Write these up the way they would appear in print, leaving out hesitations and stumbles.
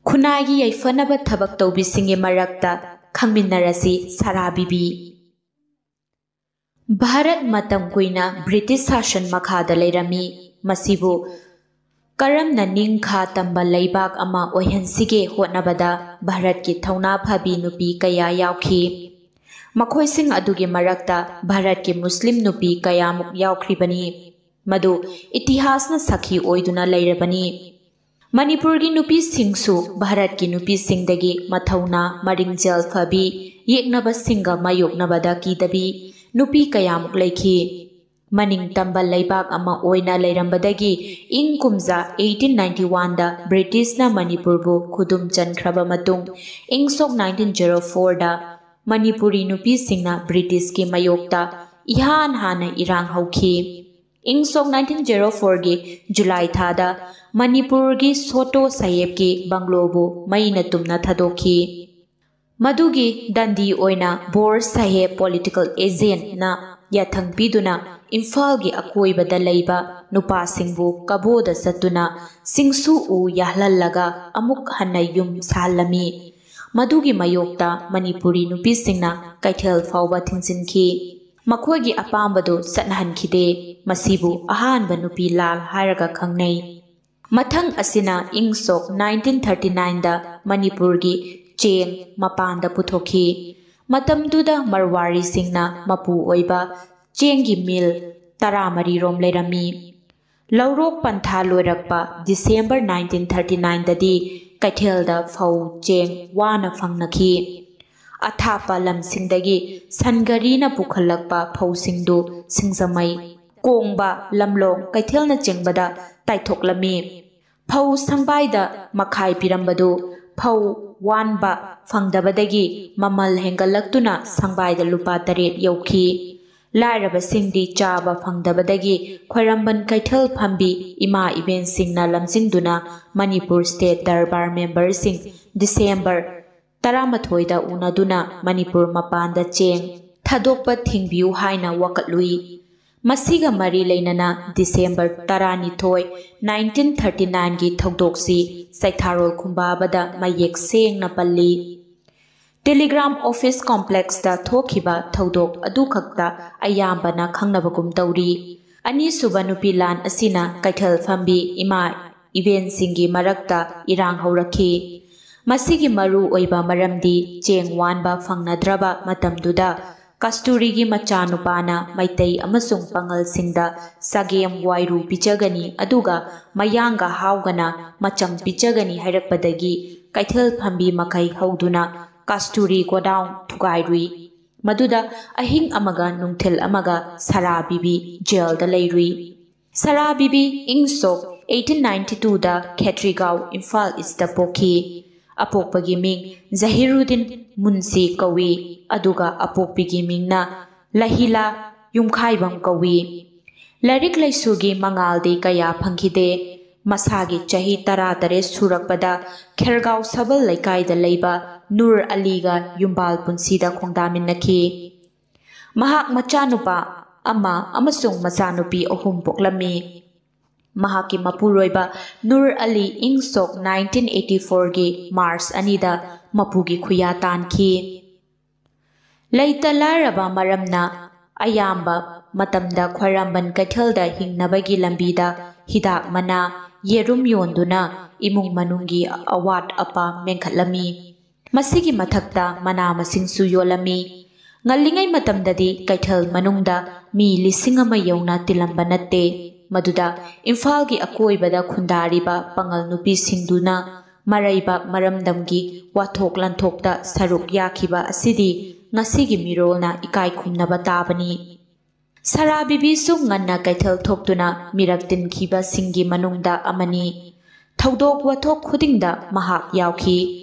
ꯈꯨꯟꯅꯥꯏꯒꯤ ꯌꯥꯏꯐꯅꯕ ꯊꯕꯛ ꯇꯧꯕꯤꯁꯤꯡꯒꯤ ꯃꯔꯛꯇ ꯈꯪꯃꯤꯟꯅꯔꯁꯤ ꯁꯥꯔꯥ ꯕꯤꯕꯤ꯫ ꯚꯥꯔꯠ ꯃꯇꯝ ꯀꯨꯏꯅ ꯕ꯭ꯔꯤꯇꯤꯁ ꯁꯥꯁꯟ ꯃꯈꯥꯗ ꯂꯩꯔꯝꯃꯤ꯫ ꯃꯁꯤꯕꯨ ꯀꯔꯝꯅ ꯅꯤꯡꯈꯥ ꯇꯝꯕ ꯂꯩꯕꯥꯛ ꯑꯃ ꯑꯣꯏꯍꯟꯁꯤꯒꯦ ꯍꯣꯠꯅꯕꯗ ꯚꯥꯔꯠꯀꯤ ꯊꯧꯅꯥ ꯐꯕꯤ ꯅꯨꯄꯤ ꯀꯌꯥ ꯌꯥꯎꯈꯤ꯫ ꯃꯈꯣꯏꯁꯤꯡ ꯑꯗꯨꯒꯤ ꯃꯔꯛꯇ ꯚꯥꯔꯠꯀꯤ ꯃꯨꯁꯂꯤꯝ ꯅꯨꯄꯤ ꯀꯌꯥꯃꯨꯛ ꯌꯥꯎꯈ꯭रिꯕꯅꯤ, ꯃꯗꯨ ꯏꯇꯤꯍꯥꯁꯅ ꯁꯥꯈꯤ ꯑꯣꯏꯗꯨꯅ ꯂꯩꯔꯕꯅꯤ꯫ ꯃꯅꯤꯄꯨꯔꯒꯤ ꯅꯨꯄꯤꯁꯤꯡꯁꯨ ꯚꯥꯔꯠꯀꯤ ꯅꯨꯄꯤꯁꯤꯡꯗꯒꯤ ꯃꯊꯧꯅꯥ ꯃꯔꯤꯡꯖꯦꯜ ꯐꯕꯤ, ꯌꯦꯛꯅꯕꯁꯤꯡꯒ ꯃꯥꯌꯣꯛꯅꯕꯗ ꯀꯤꯗꯕꯤ ꯅꯨꯄꯤ ꯀꯌꯥꯃꯨꯛ ꯂꯩꯈꯤ꯫ ꯃꯅꯤꯡꯇꯝꯕ ꯂꯩꯕꯥꯛ ꯑꯃ ꯑꯣꯏꯅ ꯂꯩꯔꯝꯕꯗꯒꯤ ꯏꯪ ꯀꯨꯝꯖꯥ 1891ꯗ ꯕ꯭ꯔꯤꯇꯤꯁꯅ ꯃꯅꯤꯄꯨꯔꯕꯨ ꯈꯨꯗꯨꯝ ꯆꯟꯈ꯭ꯔꯕ ꯃꯇꯨꯡ ꯏꯪ ꯁꯣꯛ 1904ꯗ ꯃꯅꯤꯄꯨꯔꯤ ꯅꯨꯄꯤꯁꯤꯡꯅ ꯕ꯭ꯔꯤꯇꯤꯁꯀꯤ ꯃꯥꯌꯣꯛꯇ ꯏꯍꯥꯟ ꯍꯥꯟꯅ ꯏꯔꯥꯡ ꯍꯧꯈꯤ꯫ ꯏꯪ ꯁꯣꯛ 1904ꯒꯤ ꯖꯨꯂꯥꯏ ꯊꯥꯗ ꯃꯅꯤꯄꯨꯔꯒꯤ ꯁꯣꯇꯣ ꯁꯥꯍꯦꯕꯀꯤ ꯕꯪꯒ꯭ꯂꯣꯕꯨ ꯃꯩꯅ ꯇꯨꯝꯅ ꯊꯥꯗꯣꯛꯈꯤ꯫ ꯃꯗꯨꯒꯤ ꯗꯟꯗꯤ ꯑꯣꯏꯅ ꯕꯣꯔ ꯁꯥꯍꯦꯕ ꯄꯣꯂꯤꯇꯤꯀꯦꯜ ꯑꯦꯖꯦꯟꯠꯅ ꯌꯥꯊꯪ ꯄꯤꯗꯨꯅ ꯏꯝꯐꯥꯜꯒꯤ ꯑꯀꯣꯏꯕꯗ ꯂꯩꯕ ꯅꯨꯄꯥꯁꯤꯡꯕꯨ ꯀꯕꯣꯗ ꯆꯠꯇꯨꯅ ꯁꯤꯡꯁꯨ ꯎ ꯌꯥꯜꯍꯜꯂꯒ ꯑꯃꯨꯛ ꯍꯟꯅ ꯌꯨꯝ ꯁꯥꯍꯜꯂꯝꯃꯤ꯫ ꯃꯗꯨꯒꯤ ꯃꯥꯌꯣꯛꯇ ꯃꯅꯤꯄꯨꯔꯤ ꯅꯨꯄꯤꯁꯤꯡꯅ ꯀꯩꯊꯦꯜ ꯐꯥꯎꯕ ꯊꯤꯡꯖꯤꯟꯈꯤ꯫ ꯃꯈꯣꯏꯒꯤ ꯑꯄꯥꯝꯕꯗꯨ ꯆꯠꯅꯍꯟꯈꯤꯗꯦ꯫ ꯃꯁꯤꯕꯨ ꯑꯍꯥꯟꯕ ꯅꯨꯄꯤ ꯂꯥꯜ ꯍꯥꯏꯔꯒ ꯈꯪꯅꯩ꯫ ꯃꯊꯪ ꯑꯁꯤꯅ ꯏꯪ ꯁꯣꯛ 1939ꯗ ꯃꯅꯤꯄꯨꯔꯒꯤ ꯆꯦꯡ ꯃꯄꯥꯟꯗ ꯄꯨꯊꯣꯛꯈꯤ꯫ ꯃꯇꯝꯗꯨꯗ ꯃꯔꯋꯥꯔꯤꯁꯤꯡꯅ ꯃꯄꯨ ꯑꯣꯏꯕ ꯆꯦꯡꯒꯤ ꯃꯤꯜ 13ꯔꯣꯝ ꯂꯩꯔꯝꯃꯤ꯫ ꯂꯧꯔꯣꯛ ꯄꯟꯊꯥ ꯂꯣꯏꯔꯛꯄ ꯗꯤꯁꯦꯝꯕꯔ 1939ꯗꯗꯤ ꯀꯩꯊꯦꯜꯗ ꯐꯧ ꯆꯦꯡ ꯋꯥꯅ ꯐꯪꯅꯈꯤ꯫ ꯑꯊꯥꯞꯄ ꯂꯝꯁꯤꯡꯗꯒꯤ ꯁꯟꯒꯥꯔꯤꯅ ꯄꯨꯈꯠꯂꯛꯄ ꯐꯧꯁꯤꯡꯗꯨ ꯁꯤꯡꯖꯃꯩ, ꯀꯣꯡꯕ, ꯂꯝꯂꯣꯡ, ꯀꯩꯊꯦꯜꯅꯆꯤꯡꯕꯗ ꯇꯥꯏꯊꯣꯛꯂꯝꯃꯤ꯫ ꯐꯧ ꯁꯪꯕꯥꯏꯗ ꯃꯈꯥꯏ ꯄꯤꯔꯝꯕꯗꯨ ꯐꯧ ꯋꯥꯟꯕ ꯐꯪꯗꯕꯗꯒꯤ ꯃꯃꯜ ꯍꯦꯟꯒꯠꯂꯛꯇꯨꯅ ꯁꯪꯕꯥꯏꯗ ꯂꯨꯄꯥ 8 ꯌꯧꯈꯤ꯫ ꯂꯥꯏꯔꯕꯁꯤꯡꯗꯤ ꯆꯥꯕ ꯐꯪꯗꯕꯗꯒꯤ ꯈ꯭ꯋꯥꯏꯔꯝꯕꯟ ꯀꯩꯊꯦꯜ ꯐꯝꯕꯤ ꯏꯃꯥ ꯏꯕꯦꯟꯁꯤꯡꯅ ꯂꯝꯖꯤꯡꯗꯨꯅ ꯃꯅꯤꯄꯨꯔ ꯁ꯭ꯇꯦꯠ ꯗꯔꯕꯥꯔ ꯃꯦꯝꯕꯔꯁꯤꯡ ꯗꯤꯁꯦꯝꯕꯔ 11ꯗ ꯎꯅꯗꯨꯅ ꯃꯅꯤꯄꯨꯔ ꯃꯄꯥꯟꯗ ꯆꯦꯡ ꯊꯥꯗꯣꯛꯄ ꯊꯤꯡꯕꯤꯌꯨ ꯍꯥꯏꯅ ꯋꯥꯀꯠꯂꯨꯏ꯫ ꯃꯁꯤꯒ ꯃꯔꯤ ꯂꯩꯅꯅ ꯗꯤꯁꯦꯝꯕꯔ 12, 1939ꯒꯤ ꯊꯧꯗꯣꯛꯁꯤ ꯆꯩꯊꯥꯔꯣꯜ ꯈꯨꯟꯕꯥꯕꯗ ꯃꯌꯦꯛ ꯁꯦꯡꯅ ꯄꯜꯂꯤ꯫ ꯇꯦꯂꯤꯒ꯭ꯔꯥꯝ ꯑꯣꯐꯤꯁ ꯀꯣꯝꯄ꯭ꯂꯦꯛꯁꯇ ꯊꯣꯛꯈꯤꯕ ꯊꯧꯗꯣꯛ ꯑꯗꯨꯈꯛꯇ ꯑꯌꯥꯝꯕꯅ ꯈꯪꯅꯕꯒꯨم ꯇꯧꯔꯤ꯫ ꯑꯅꯤꯁꯨꯕ ꯅꯨꯄꯤ ꯂꯥꯟ ꯑꯁꯤꯅ ꯀꯩꯊꯦꯜ ꯐꯝꯕꯤ ꯏꯃꯥ ꯏꯕꯦꯟꯁꯤꯡꯒꯤ ꯃꯔꯛꯇ ꯏꯔꯥꯡ ꯍꯧꯔꯛꯈꯤ꯫ ꯃꯁꯤꯒꯤ ꯃꯔꯨ ꯑꯣꯏꯕ ꯃꯔꯝꯗꯤ ꯆꯦꯡ ꯋꯥꯟꯕ ꯐꯪꯅꯗ꯭ꯔꯕ ꯃꯇꯝꯗꯨꯗ ꯀꯁꯇꯨꯔꯤꯒꯤ ꯃꯆꯥꯅꯨꯄꯥꯅ ꯃꯩꯇꯩ ꯑꯃꯁꯨꯡ ꯄꯥꯉꯜꯁꯤꯡꯗ ꯆꯒꯦꯝ ꯋꯥꯏꯔꯨ ꯄꯤꯖꯒꯅꯤ ꯑꯗꯨꯒ ꯃꯌꯥꯡꯒ ꯍꯥꯎꯒꯅ ꯃꯆꯪ ꯄꯤꯖꯒꯅꯤ ꯍꯥꯏꯔꯛꯄꯗꯒꯤ ꯀꯩꯊꯦꯜ ꯐꯝꯕꯤ ꯃꯈꯩ ꯍꯧꯗꯨꯅ ꯀꯁꯇꯨꯔꯤ ꯒꯣꯗꯥꯎꯟ ꯊꯨꯒꯥꯏꯔꯨꯏ꯫ ꯃꯗꯨꯗ ꯑꯍꯤꯡ ꯑꯃꯒ ꯅꯨꯡꯊꯤꯜ ꯑꯃꯒ ꯁꯥꯔꯥ ꯕꯤꯕꯤ ꯖꯦꯜꯗ ꯂꯩꯔꯨꯏ꯫ ꯁꯥꯔꯥ ꯕꯤꯕꯤ ꯏꯪ ꯁꯣꯛ 1892ꯗ ꯈꯦꯇ꯭ꯔꯤꯒꯥꯎ, ꯏꯝꯐꯥꯜ ꯏꯁꯇ ꯄꯣꯛꯈꯤ꯫ ꯑꯄꯣꯛꯄꯒꯤ ꯃꯤꯡ ꯖꯍꯤꯔꯨꯗꯤꯟ ꯃꯨꯟꯁꯤ ꯀꯧꯏ ꯑꯗꯨꯒ ꯑꯄꯣꯛꯄꯤꯒꯤ ꯃꯤꯡꯅ ꯂꯍꯤꯂꯥ ꯌꯨꯝꯈꯥꯏꯕꯝ ꯀꯧꯏ꯫ ꯂꯥꯏꯔꯤꯛ ꯂꯥꯏꯁꯨꯒꯤ ꯃꯉꯥꯜꯗꯤ ꯀꯌꯥ ꯐꯪꯈꯤꯗꯦ꯫ ꯃꯁꯥꯒꯤ ꯆꯍꯤ 13 ꯁꯨꯔꯛꯄꯗ ꯈꯦꯔꯒꯥꯎ ꯁꯕꯜ ꯂꯩꯀꯥꯏꯗ ꯂꯩꯕ ꯅꯨꯔ ꯑꯂꯤꯒ ꯌꯨꯝꯕꯥꯜ ꯄꯨꯟꯁꯤꯗ ꯈꯣꯡꯗꯥꯃꯤꯟꯅꯈꯤ꯫ ꯃꯍꯥꯛ ꯃꯆꯥꯅꯨꯄꯥ 1 ꯑꯃꯁꯨꯡ ꯃꯆꯥꯅꯨꯄꯤ 3 ꯄꯣꯛꯂꯝꯃꯤ꯫ ꯃꯍꯥꯛꯀꯤ ꯃꯄꯨꯔꯣꯏꯕ ꯅꯨꯔ ꯑꯂꯤ ꯏꯪ ꯁꯣꯛ 1984ꯒꯤ ꯃꯥꯔꯆ 2ꯗ ꯃꯄꯨꯒꯤ ꯈꯨꯌꯥ ꯇꯥꯟꯈꯤ꯫ ꯂꯩꯇ ꯂꯥꯏꯔꯕ ꯃꯔꯝꯅ ꯑꯌꯥꯝꯕ ꯃꯇꯝꯗ ꯈ꯭ꯋꯥꯏꯔꯝꯕꯟ ꯀꯩꯊꯦꯜꯗ ꯍꯤꯡꯅꯕꯒꯤ ꯂꯝꯕꯤꯗ ꯍꯤꯗꯥꯛ ꯃꯅꯥ, ꯌꯦꯔꯨꯝ ꯌꯣꯟꯗꯨꯅ ꯏꯃꯨꯡ ꯃꯅꯨꯡꯒꯤ ꯑꯋꯥꯠ ꯑꯄꯥ ꯃꯦꯟꯈꯠꯂꯝꯃꯤ꯫ ꯃꯁꯤꯒꯤ ꯃꯊꯛꯇ ꯃꯅꯥ ꯃꯁꯤꯡꯁꯨ ꯌꯣꯜꯂꯝꯃꯤ꯫ ꯉꯜꯂꯤꯉꯩ ꯃꯇꯝꯗꯗꯤ ꯀꯩꯊꯦꯜ ꯃꯅꯨꯡꯗ ꯃꯤ 1000 ꯌꯧꯅ ꯇꯤꯜꯂꯝꯕ ꯅꯠꯇꯦ꯫ ꯃꯗꯨꯗ ꯏꯝꯐꯥꯜꯒꯤ ꯑꯀꯣꯏꯕꯗ ꯈꯨꯟꯗꯥꯔꯤꯕ ꯄꯥꯉꯜ ꯅꯨꯄꯤꯁꯤꯡꯗꯨꯅ ꯃꯔꯩꯕꯥꯛ ꯃꯔꯝꯗꯝꯒꯤ ꯋꯥꯊꯣꯛ ꯂꯥꯟꯊꯣꯛꯇ ꯁꯔꯨꯛ ꯌꯥꯈꯤꯕ ꯑꯁꯤꯗꯤ ꯉꯁꯤꯒꯤ ꯃꯤꯔꯣꯜꯅ ꯏꯀꯥꯏ ꯈꯨꯝꯅꯕ ꯇꯥꯕꯅꯤ꯫ ꯁꯥꯔꯥ ꯕꯤꯕꯤꯁꯨ ꯉꯟꯅ ꯀꯩꯊꯦꯜ ꯊꯣꯛꯇꯨꯅ ꯃꯤꯔꯛ ꯇꯤꯟꯈꯤꯕꯁꯤꯡꯒꯤ ꯃꯅꯨꯡꯗ ꯑꯃꯅꯤ꯫ ꯊꯧꯗꯣꯛ ꯋꯥꯊꯣꯛ ꯈꯨꯗꯤꯡꯗ ꯃꯍꯥꯛ ꯌꯥꯎꯈꯤ꯫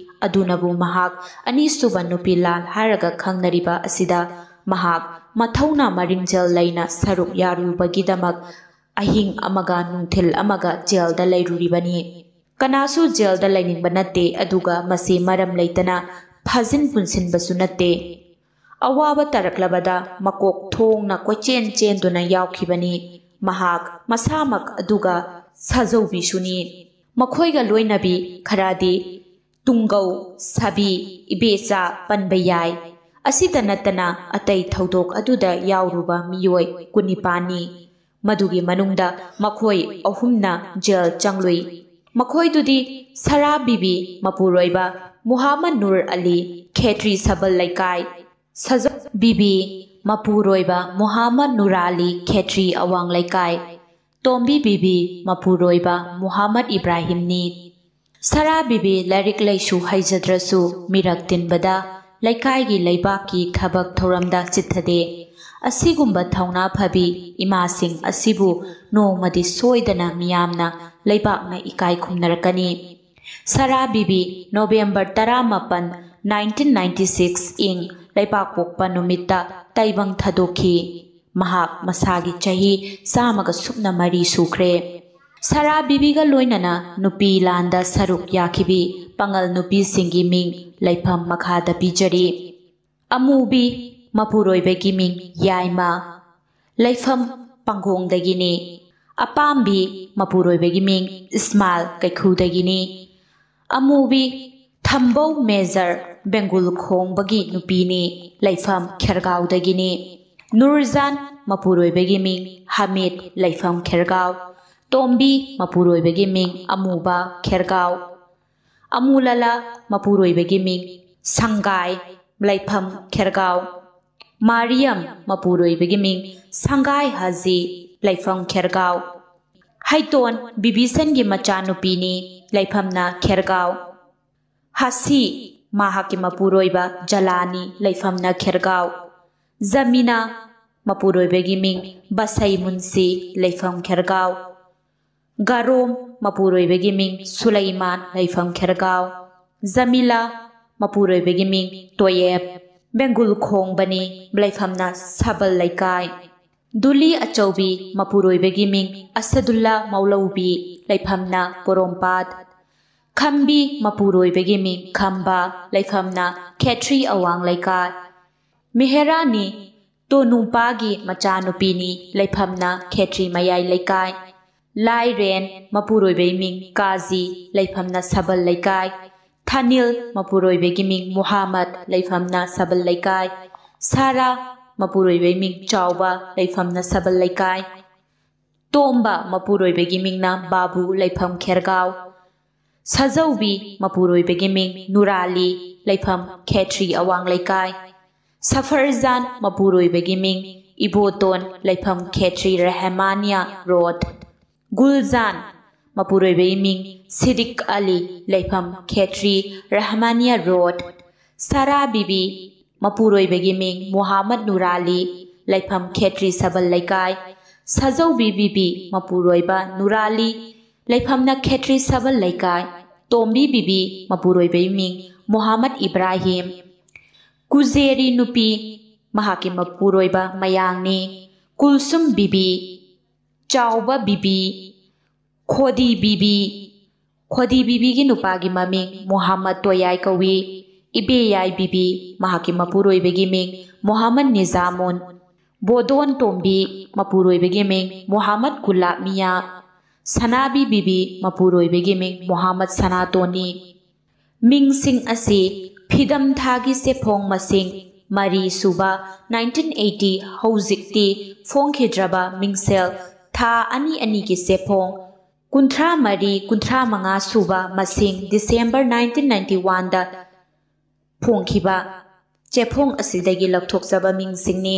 ꯑꯗꯨꯅꯕꯨ ꯃꯍꯥꯛ ꯑꯅꯤꯁꯨꯕ ꯅꯨꯄꯤ ꯂꯥꯜ ꯍꯥꯏꯔꯒ ꯈꯪꯅꯔꯤꯕ ꯑꯁꯤꯗ ꯃꯍꯥꯛ ꯃꯊꯧꯅꯥ ꯃꯔꯤꯡꯖꯦꯜ ꯂꯩꯅ ꯁꯔꯨꯛ ꯌꯥꯔꯨꯕꯒꯤꯗꯃꯛ ꯑꯍꯤꯡ ꯑꯃꯒ ꯅꯨꯡꯊꯤꯜ ꯑꯃꯒ ꯖꯦꯜꯗ ꯂꯩꯔꯨꯔꯤꯕꯅꯤ꯫ ꯀꯅꯥꯁꯨ ꯖꯦꯜꯗ ꯂꯩꯅꯤꯡꯕ ꯅꯠꯇꯦ ꯑꯗꯨꯒ ꯃꯁꯤ ꯃꯔꯝ ꯂꯩꯇꯅ ꯐꯥꯖꯤꯟ ꯄꯨꯟꯁꯤꯟꯕꯁꯨ ꯅꯠꯇꯦ꯫ ꯑꯋꯥꯕ ꯇꯥꯔꯛꯂꯕꯗ ꯃꯀꯣꯛ ꯊꯣꯡꯅ ꯀꯣꯏꯆꯦꯟ ꯆꯦꯟꯗꯨꯅ ꯌꯥꯎꯈꯤꯕꯅꯤ꯫ ꯃꯍꯥꯛ ꯃꯁꯥꯃꯛ ꯑꯗꯨꯒ ꯁꯥꯖꯧꯕꯤꯁꯨꯅꯤ꯫ ꯃꯈꯣꯏꯒ ꯂꯣꯏꯅꯕꯤ ꯈꯔꯗꯤ ꯇꯨꯡꯒꯧ ꯁꯥꯕꯤ ꯏꯕꯦꯆꯥ ꯄꯟꯕ ꯌꯥꯏ ꯑꯁꯤꯗ ꯅꯠꯇꯅ ꯑꯇꯩ ꯊꯧꯗꯣꯛ ꯑꯗꯨꯗ ꯌꯥꯎꯔꯨꯕ ꯃꯤꯑꯣꯏ 19ꯅꯤ ꯃꯗꯨꯒꯤ ꯃꯅꯨꯡꯗ ꯃꯈꯣꯏ ꯑꯍꯨꯝꯅ ꯖꯦꯜ ꯆꯪꯂꯨꯏ ꯃꯈꯣꯏꯗꯨꯗꯤ ꯁꯔꯥ ꯕꯤꯕꯤ ꯃꯄꯨꯔꯣꯏꯕ ꯃꯨꯍꯝꯃꯗ ꯅꯨꯔ ꯑꯂꯤ ꯈꯦꯇ꯭ꯔꯤ ꯁꯕꯜ ꯂꯩꯀꯥꯏ ꯁꯖꯧ ꯕꯤꯕꯤ ꯃꯄꯨꯔꯣꯏꯕ ꯃꯨꯍꯝꯃꯗ ꯅꯨꯔꯥꯂꯤ ꯈꯦꯇ꯭ꯔꯤ ꯑꯋꯥꯡ ꯂꯩꯀꯥꯏ ꯇꯣꯝꯕꯤ ꯕꯤꯕꯤ ꯃꯄꯨꯔꯣꯏꯕ ꯃꯨꯍꯝꯃꯗ ꯏꯕ꯭ꯔꯥꯍꯤꯝꯅꯤ ꯁꯔꯥ ꯕꯤꯕꯤ ꯂꯥꯏꯔꯤꯛ ꯂꯥꯏꯁꯨ ꯍꯩꯖꯗ꯭ꯔꯁꯨ ꯃꯤꯔꯛ ꯇꯤꯟꯕꯗ ꯂꯩꯀꯥꯏꯒꯤ ꯂꯩꯕꯥꯛꯀꯤ ꯊꯕꯛ ꯊꯧꯔꯝꯗ ꯆꯤꯠꯊꯗꯦ ꯑꯁꯤꯒꯨꯝꯕ ꯊꯧꯅꯥ ꯐꯕꯤ ꯏꯃꯥꯁꯤꯡ ꯑꯁꯤꯕꯨ ꯅꯣꯡꯃꯗꯤ ꯁꯣꯏꯗꯅ ꯃꯤꯌꯥꯝꯅ ꯂꯩꯕꯥꯛꯅ ꯏꯀꯥꯏ ꯈꯨꯝꯅꯔꯛꯀꯅꯤ ꯁꯔꯥ ꯕꯤꯕꯤ ꯅꯣꯚꯦꯝꯕꯔ 19, 1996 ꯏꯪ ꯂꯩꯕꯥꯛꯄꯣꯛꯄ ꯅꯨꯃꯤꯠꯇ ꯇꯩꯕꯪ ꯊꯥꯗꯣꯛꯈꯤ ꯃꯍꯥꯛ ꯃꯁꯥꯒꯤ ꯆꯍꯤ 104 ꯁꯨꯈ꯭ꯔꯦ ꯁꯔꯥ ꯕꯤꯕꯤꯒ ꯂꯣꯏꯅꯅ ꯅꯨꯄꯤ ꯂꯥꯟꯗ ꯁꯔꯨꯛ ꯌꯥꯈꯤꯕꯤ ꯄꯥꯉꯜ ꯅꯨꯄꯤꯁꯤꯡꯒꯤ ꯃꯤꯡ ꯂꯩꯐꯝ ꯃꯈꯥꯗ ꯄꯤꯖꯔꯤ ꯑꯃꯨꯕꯤ ꯃꯄꯨꯔꯣꯏꯕꯒꯤ ꯃꯤꯡ ꯌꯥꯏꯃ ꯂꯩꯐꯝ ꯄꯥꯡꯈꯣꯡꯗꯒꯤꯅꯤ ꯑꯄꯥꯝꯕꯤ ꯃꯄꯨꯔꯣꯏꯕꯒꯤ ꯃꯤꯡ ꯏꯁꯃꯥꯏꯜ ꯀꯩꯈꯨꯗꯒꯤꯅꯤ ꯑꯃꯨꯕꯤ ꯊꯝꯕꯧ ꯃꯦꯖꯔ ꯕꯦꯡꯒꯨꯜ ꯈꯣꯡꯕꯒꯤ ꯅꯨꯄꯤꯅꯤ ꯂꯩꯐꯝ ꯈꯦꯔꯒꯥꯎꯗꯒꯤꯅꯤ ꯅꯨꯔꯖꯥꯟ ꯃꯄꯨꯔꯣꯏꯕꯒꯤ ꯃꯤꯡ ꯍꯃꯤꯗ ꯂꯩꯐꯝ ꯈꯦꯔꯒꯥꯎ ꯇꯣꯝꯕꯤ ꯃꯄꯨꯔꯣꯏꯕꯒꯤ ꯃꯤꯡ ꯑꯃꯨꯕ ꯈꯦꯔꯒꯥꯎ ꯑꯃꯨꯂꯂꯥ ꯃꯄꯨꯔꯣꯏꯕꯒꯤ ꯃꯤꯡ ꯁꯪꯒꯥꯏ ꯂꯩꯐꯝ ꯈꯦꯔꯒꯥꯎ ꯃꯥꯔꯤꯌꯝ ꯃꯄꯨꯔꯣꯏꯕꯒꯤ ꯃꯤꯡ ꯁꯪꯒꯥꯏ ꯍꯥꯖꯤ ꯂꯩꯐꯝ ꯈꯦꯔꯒꯥꯎ ꯍꯩꯇꯣꯟ ꯕꯤꯕꯤꯁꯟꯒꯤ ꯃꯆꯥꯅꯨꯄꯤꯅꯤ ꯂꯩꯐꯝꯅ ꯈꯦꯔꯒꯥꯎ ꯍꯥꯁꯤ ꯃꯍꯥꯛꯀꯤ ꯃꯄꯨꯔꯣꯏꯕ ꯖꯂꯥꯅꯤ ꯂꯩꯐꯝꯅ ꯈꯦꯔꯒꯥꯎ ꯖꯃꯤꯅꯥ ꯃꯄꯨꯔꯣꯏꯕꯒꯤ ꯃꯤꯡ ꯕꯁꯩ ꯃꯨꯟꯁꯤ ꯂꯩꯐꯝ ꯈꯦꯔꯒꯥꯎ ꯒꯥꯔꯣꯝ ꯃꯄꯨꯔꯣꯏꯕꯒꯤ ꯃꯤꯡ ꯁꯨꯂꯩꯃꯥꯟ ꯂꯩꯐꯝ ꯈꯦꯔꯒꯥꯎ ꯖꯃꯤꯂꯥ ꯃꯄꯨꯔꯣꯏꯕꯒꯤ ꯃꯤꯡ ꯇꯣꯌꯦꯞ ꯕꯦꯡꯒꯨꯜ ꯈꯣꯡꯕꯅꯤ ꯂꯩꯐꯝꯅ ꯁꯕꯜ ꯂꯩꯀꯥꯏ ꯗꯨꯂꯤ ꯑꯆꯧꯕꯤ ꯃꯄꯨꯔꯣꯏꯕꯒꯤ ꯃꯤꯡ ꯑꯁꯗꯨꯜꯂꯥ ꯃꯧꯂꯧꯕꯤ ꯂꯩꯐꯝꯅ ꯄꯣꯔꯣꯝꯄꯥꯠ ꯈꯝꯕꯤ ꯃꯄꯨꯔꯣꯏꯕꯒꯤ ꯃꯤꯡ ꯈꯝꯕ ꯂꯩꯐꯝꯅ ꯈꯦꯇ꯭ꯔꯤ ꯑꯋꯥꯡ ꯂꯩꯀꯥꯏ ꯃꯦꯍꯦꯔꯥꯅꯤ ꯇꯣꯅꯨꯄꯥꯒꯤ ꯃꯆꯥꯅꯨꯄꯤꯅꯤ ꯂꯩꯐꯝꯅ ꯈꯦꯇ꯭ꯔꯤ ꯃꯌꯥꯏ ꯂꯩꯀꯥꯏ ꯂꯥꯏꯔꯦꯟ ꯃꯄꯨꯔꯣꯏꯕꯒꯤ ꯃꯤꯡ ꯀꯥꯖꯤ ꯂꯩꯐꯝꯅ ꯁꯕꯜ ꯂꯩꯀꯥꯏ ꯊꯥꯅꯤꯜ ꯃꯄꯨꯔꯣꯏꯕꯒꯤ ꯃꯤꯡ ꯃꯨꯍꯝꯃꯗ ꯂꯩꯐꯝꯅ ꯁꯕꯜ ꯂꯩꯀꯥꯏ ꯁꯥꯔꯥ ꯃꯄꯨꯔꯣꯏꯕꯒꯤ ꯃꯤꯡ ꯆꯥꯎꯕ ꯂꯩꯐꯝꯅ ꯁꯕꯜ ꯂꯩꯀꯥꯏ ꯇꯣꯝꯕ ꯃꯄꯨꯔꯣꯏꯕꯒꯤ ꯃꯤꯡꯅ ꯕꯥꯕꯨ ꯂꯩꯐꯝ ꯈꯦꯔꯒꯥꯎ ꯁꯖꯧꯕꯤ ꯃꯄꯨꯔꯣꯏꯕꯒꯤ ꯃꯤꯡ ꯅꯨꯔꯥꯂꯤ ꯂꯩꯐꯝ ꯈꯦꯇ꯭ꯔꯤ ꯑꯋꯥꯡ ꯂꯩꯀꯥꯏ ꯁꯐꯔꯖꯥꯟ ꯃꯄꯨꯔꯣꯏꯕꯒꯤ ꯃꯤꯡ ꯏꯕꯣꯇꯣꯟ ꯂꯩꯐꯝ ꯈꯦꯇ꯭ꯔꯤ ꯔꯍꯃꯥꯅꯤꯌꯥ ꯔꯣꯗ ꯒꯨꯜꯖꯥꯟ ꯃꯄꯨꯔꯣꯏꯕꯒꯤ ꯃꯤꯡ ꯁꯤꯗꯤꯛ ꯑꯂꯤ ꯂꯩꯐꯝ ꯈꯦꯇ꯭ꯔꯤ ꯔꯍꯃꯥꯅꯤꯌꯥ ꯔꯣꯗ ꯁꯔꯥ ꯕꯤꯕꯤ ꯃꯄꯨꯔꯣꯏꯕꯒꯤ ꯃꯤꯡ ꯃꯨꯍꯝꯃꯗ ꯅꯨꯔꯥꯂꯤ ꯂꯩꯐꯝ ꯈꯦꯇ꯭ꯔꯤ ꯁꯕꯜ ꯂꯩꯀꯥꯏ ꯁꯖꯧꯕꯤ ꯕꯤꯕꯤ ꯃꯄꯨꯔꯣꯏꯕ ꯅꯨꯔꯥꯂꯤ ꯂꯩꯐꯝꯅ ꯈꯦꯇ꯭ꯔꯤ ꯁꯕꯜ ꯂꯩꯀꯥꯏ ꯇꯣꯝꯕꯤ ꯕꯤꯕꯤ ꯃꯄꯨꯔꯣꯏꯕꯒꯤ ꯃꯤꯡ ꯃꯨꯍꯝꯃꯗ ꯏꯕ꯭ꯔꯥꯍꯤꯝ ꯀꯨꯖꯦꯔꯤ ꯅꯨꯄꯤ ꯃꯍꯥꯛꯀꯤ ꯃꯄꯨꯔꯣꯏꯕ ꯃꯌꯥꯡꯅꯤ ꯀꯨꯜꯁꯨꯝ ꯕꯤꯕꯤ ꯆꯥꯎꯕ ꯕꯤꯕꯤ ꯈꯣꯗꯤ ꯕꯤꯕꯤꯒꯤ ꯅꯨꯄꯥꯒꯤ ꯃꯃꯤꯡ ꯃꯨꯍꯝꯃꯗ ꯇꯣꯌꯥꯏ ꯀꯧꯏ ꯏꯕꯦꯌꯥꯏ ꯕꯤꯕꯤ ꯃꯍꯥꯛꯀꯤ ꯃꯄꯨꯔꯣꯏꯕꯒꯤ ꯃꯤꯡ ꯃꯨꯍꯝꯃꯗ ꯅꯤꯖꯥꯃꯨꯟ ꯕꯣꯗꯣꯟ ꯇꯣꯝꯕꯤ ꯃꯄꯨꯔꯣꯏꯕꯒꯤ ꯃꯤꯡ ꯃꯨꯍꯝꯃꯗ ꯒꯨꯂꯥꯞ ꯃꯤꯌꯥ ꯁꯅꯥꯕꯤ ꯕꯤꯕꯤ ꯃꯄꯨꯔꯣꯏꯕꯒꯤ ꯃꯤꯡ ꯃꯨꯍꯝꯃꯗ ꯁꯅꯥꯇꯣꯅꯤ ꯃꯤꯡꯁꯤꯡ ꯑꯁꯤ ꯐꯤꯗꯝ ꯊꯥꯒꯤ ꯆꯦꯐꯣꯡ ꯃꯁꯤꯡ 3 ꯁꯨꯕ 1980 ꯍꯧꯖꯤꯛꯇꯤ ꯐꯣꯡꯈꯤꯗ꯭ꯔꯕ ꯃꯤꯡꯁꯦꯜ ꯊꯥ 2-2ꯒꯤ ꯆꯦꯐꯣꯡ 53-55 ꯁꯨꯕ ꯃꯁꯤꯡ ꯗꯤꯁꯦꯝꯕꯔ 1991ꯗ ꯐꯣꯡꯈꯤꯕ ꯆꯦꯐꯣꯡ ꯑꯁꯤꯗꯒꯤ ꯂꯧꯊꯣꯛꯆꯕ ꯃꯤꯡꯁꯤꯡꯅꯤ